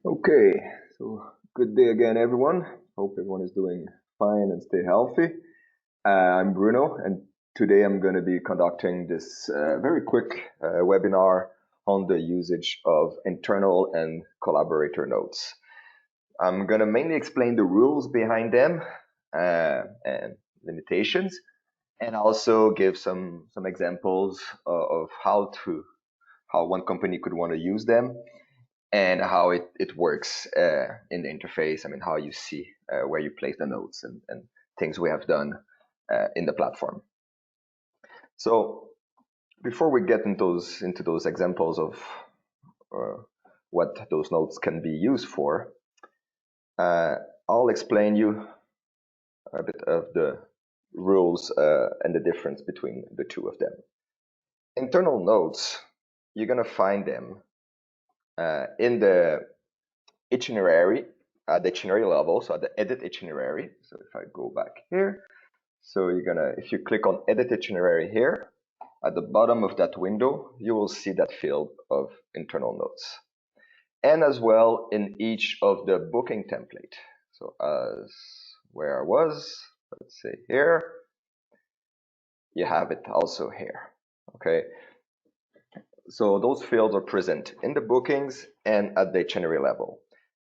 Okay, so good day again, everyone. Hope everyone is doing fine and stay healthy. I'm Bruno, and today I'm going to be conducting this very quick webinar on the usage of internal and collaborator notes. I'm going to mainly explain the rules behind them and limitations, and also give some examples of how one company could want to use them and how it works in the interface. I mean, how you see where you place the notes and things we have done in the platform. So before we get into those examples of what those notes can be used for, I'll explain you a bit of the rules and the difference between the two of them. Internal notes, you're going to find them in the itinerary at the itinerary level, so at the edit itinerary. So if I go back here, so if you click on edit itinerary here, at the bottom of that window, you will see that field of internal notes. And as well in each of the booking template. So as where I was, let's say here, you have it also here, okay? So those fields are present in the bookings and at the itinerary level.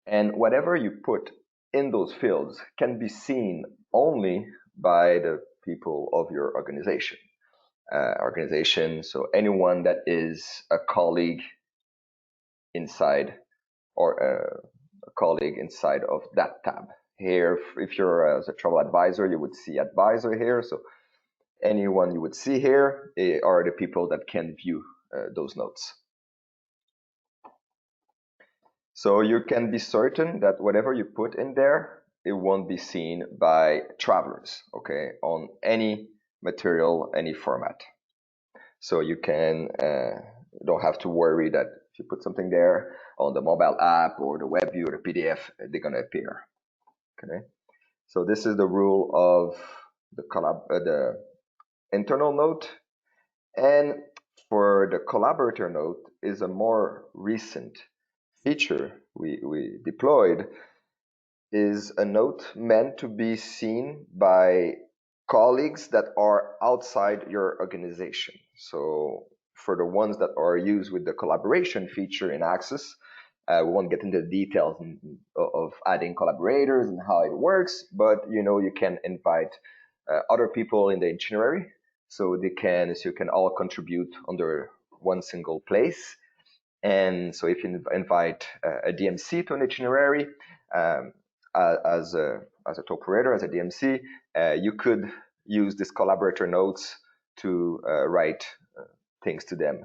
And whatever you put in those fields can be seen only by the people of your organization. So anyone that is a colleague inside or a colleague inside of that tab. Here, if you're as a travel advisor, you would see advisor here. So anyone you would see here are the people that can view those notes. So you can be certain that whatever you put in there, it won't be seen by travelers, okay, on any material, any format. So you don't have to worry that if you put something there on the mobile app or the web view or the PDF, they're going to appear, okay? So this is the rule of the internal note. And for the collaborator note is a more recent feature we deployed, is a note meant to be seen by colleagues that are outside your organization. So for the ones that are used with the collaboration feature in Axus, we won't get into the details of adding collaborators and how it works, but you can invite other people in the itinerary, so you can all contribute under one single place. And so if you invite a DMC to an itinerary as a tour operator, as a DMC, you could use this collaborator notes to write things to them,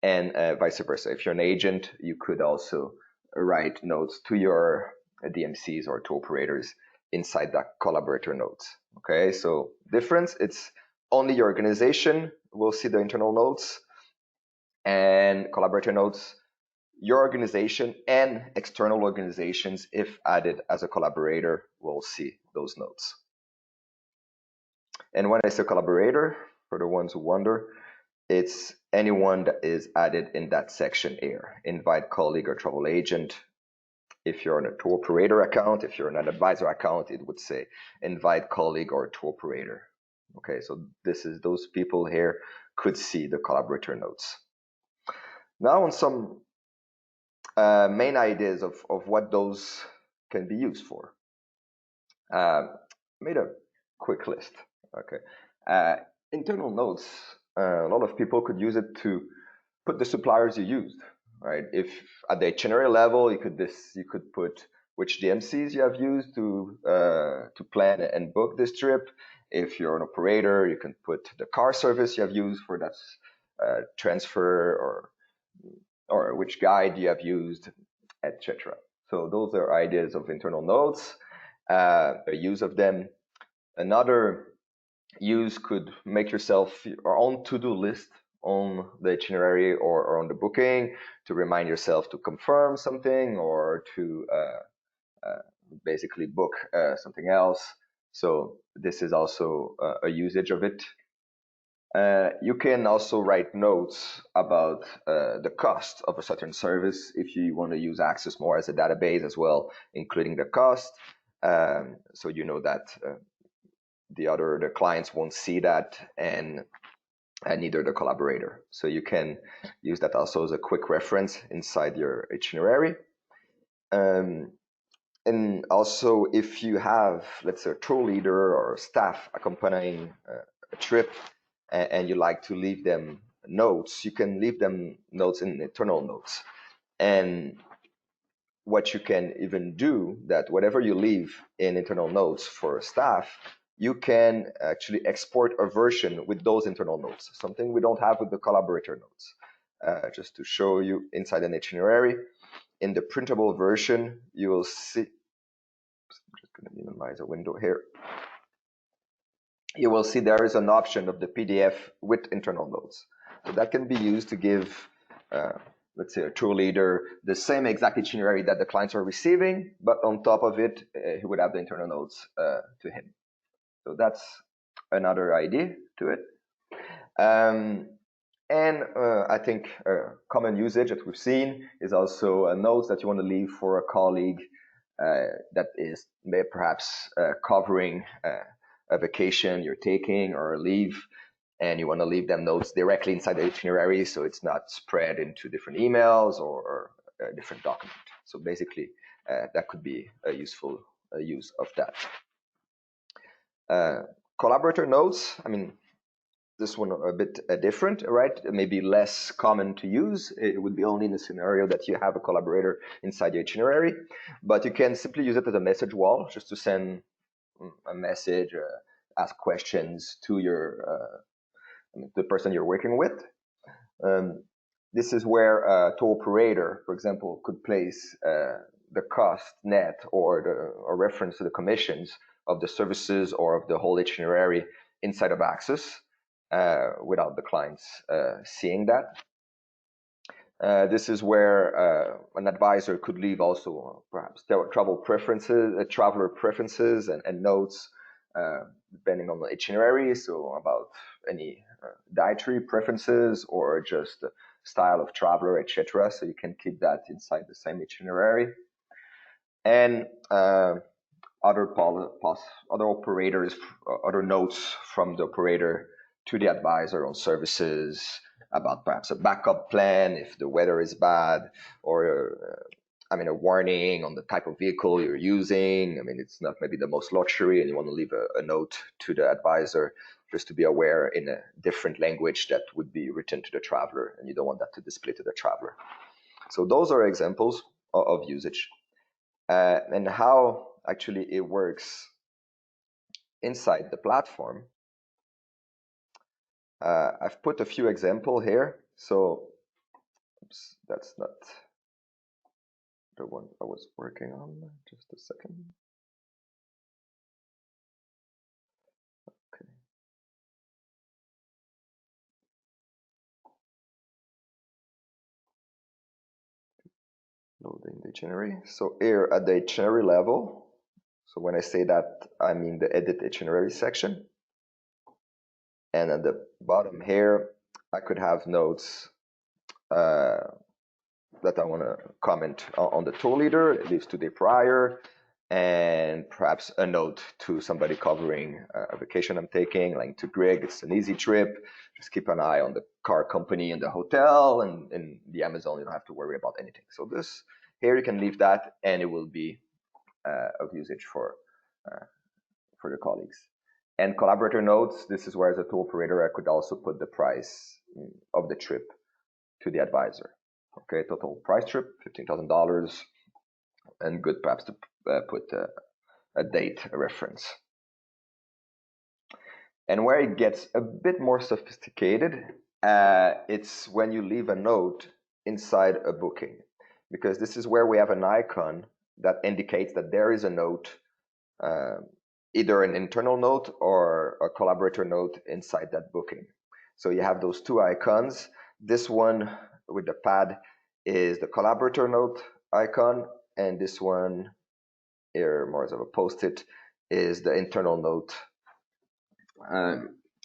and vice versa. If you're an agent, you could also write notes to your DMCs or tour operators inside that collaborator notes. Okay, so difference, it's only your organization will see the internal notes, and collaborator notes, your organization and external organizations, if added as a collaborator, will see those notes. And when I say collaborator, for the ones who wonder, it's anyone that is added in that section here. Invite colleague or travel agent. If you're on a tour operator account, if you're on an advisor account, it would say invite colleague or tour operator. Okay, so those people here could see the collaborator notes. Now on some main ideas of what those can be used for. Made a quick list. Okay, internal notes. A lot of people could use it to put the suppliers you used. Right. If at the itinerary level, you could put which DMCs you have used to plan and book this trip. If you're an operator, you can put the car service you have used for that transfer, or which guide you have used, etc. So those are ideas of internal notes, the use of them. Another use could make yourself your own to-do list on the itinerary or on the booking to remind yourself to confirm something or to basically book something else. So this is also a usage of it. You can also write notes about the cost of a certain service if you want to use Axus more as a database as well, including the cost. So you know that the clients won't see that, and neither the collaborator. So you can use that also as a quick reference inside your itinerary. And also, if you have, let's say, a tour leader or staff accompanying a trip, and you like to leave them notes, you can leave them notes in internal notes. And what you can even do, that whatever you leave in internal notes for staff, you can actually export a version with those internal notes, something we don't have with the collaborator notes. Just to show you inside an itinerary, in the printable version, you will see, I'm just going to minimize a window here. You will see there is an option of the PDF with internal notes. So that can be used to give, let's say, a tour leader the same exact itinerary that the clients are receiving, but on top of it, he would have the internal notes to him. So that's another idea to it. And I think common usage that we've seen is also a note that you want to leave for a colleague that is perhaps covering a vacation you're taking or a leave, and you want to leave them notes directly inside the itinerary so it's not spread into different emails or a different document. So basically, that could be a useful use of that. Collaborator notes, I mean, this one a bit different, right? Maybe less common to use. It would be only in the scenario that you have a collaborator inside your itinerary, but you can simply use it as a message wall, just to send a message, ask questions to the person you're working with. This is where a tour operator, for example, could place the cost net or reference to the commissions of the services or of the whole itinerary inside of Axus without the clients seeing that. This is where an advisor could leave also perhaps traveler preferences and notes depending on the itinerary, so about any dietary preferences or just style of traveler, etc. So you can keep that inside the same itinerary. And other operators, other notes from the operator to the advisor on services, about perhaps a backup plan if the weather is bad, or a warning on the type of vehicle you're using. I mean, it's not maybe the most luxury, and you want to leave a note to the advisor just to be aware in a different language that would be written to the traveler, and you don't want that to display to the traveler. So those are examples of usage. And how actually it works inside the platform. I've put a few examples here. So, oops, that's not the one I was working on. Just a second. Okay. Loading the itinerary. So here at the itinerary level, so when I say that, I mean the edit itinerary section. And at the bottom here, I could have notes that I want to comment on the tour leader, at least 2 days prior, and perhaps a note to somebody covering a vacation I'm taking, like to Greg, it's an easy trip. Just keep an eye on the car company and the hotel, and in the Amazon, you don't have to worry about anything. So this here, you can leave that, and it will be of usage for the colleagues. And collaborator notes, this is where as a tour operator, I could also put the price of the trip to the advisor. Okay, total price trip, $15,000, and good perhaps to put a date, a reference. And where it gets a bit more sophisticated, it's when you leave a note inside a booking, because this is where we have an icon that indicates that there is a note, either an internal note or a collaborator note inside that booking. So you have those two icons. This one with the pad is the collaborator note icon, and this one here, more as of a post-it, is the internal note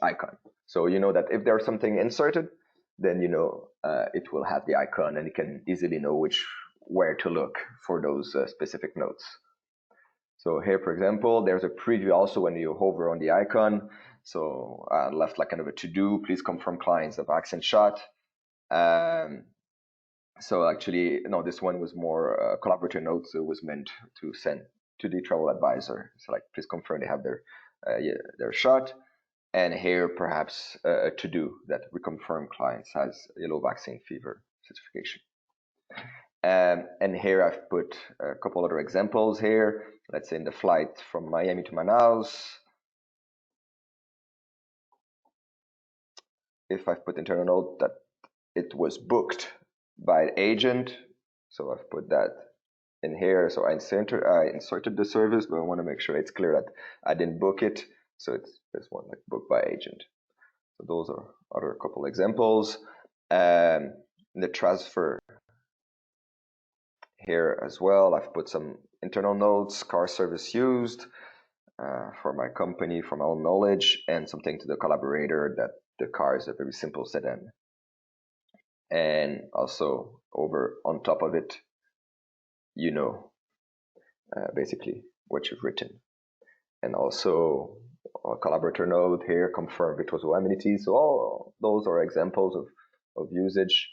icon. So you know that if there's something inserted, then you know it will have the icon, and you can easily know where to look for those specific notes. So here, for example, there's a preview also when you hover on the icon. So left like kind of a to-do, please confirm clients of accent shot. So actually, no, this one was more collaborator notes. So it was meant to send to the travel advisor. So like, please confirm they have their shot. And here, perhaps a to-do that reconfirm clients has yellow vaccine fever certification. And here I've put a couple other examples here. Let's say in the flight from Miami to Manaus. If I've put internal note that it was booked by agent, so I've put that in here. So I inserted the service, but I want to make sure it's clear that I didn't book it. So it's this one, like booked by agent. So those are other couple examples. The transfer here as well, I've put some internal notes, car service used for my company, for my own knowledge, and something to the collaborator that the car is a very simple sedan. And also over on top of it, you know, basically what you've written. And also a collaborator note here, confirm virtual amenities. So all those are examples of usage.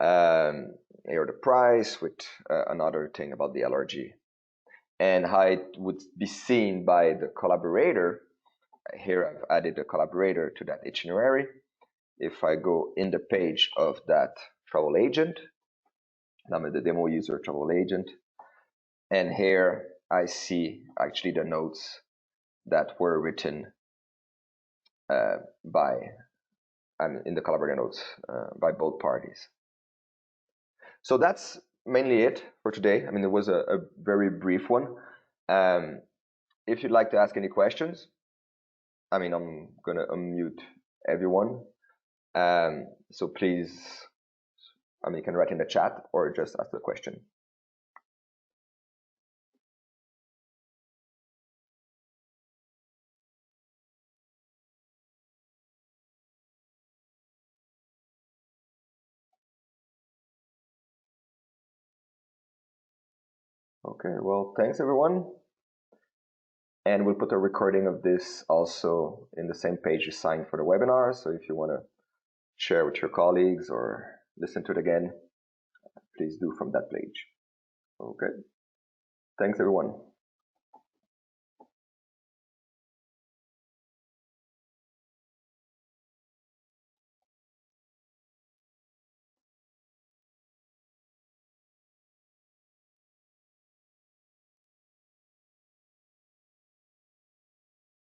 Here the price with another thing about the allergy. And how it would be seen by the collaborator. Here I've added a collaborator to that itinerary. If I go in the page of that travel agent, I'm the demo user travel agent, and here I see actually the notes that were written in the collaborator notes by both parties. So that's mainly it for today. I mean, it was a very brief one. If you'd like to ask any questions, I mean, I'm gonna unmute everyone. So please, I mean, you can write in the chat or just ask the question. Okay, well, thanks everyone. And we'll put a recording of this also in the same page you signed for the webinar. So if you want to share with your colleagues or listen to it again, please do from that page. Okay. Thanks everyone.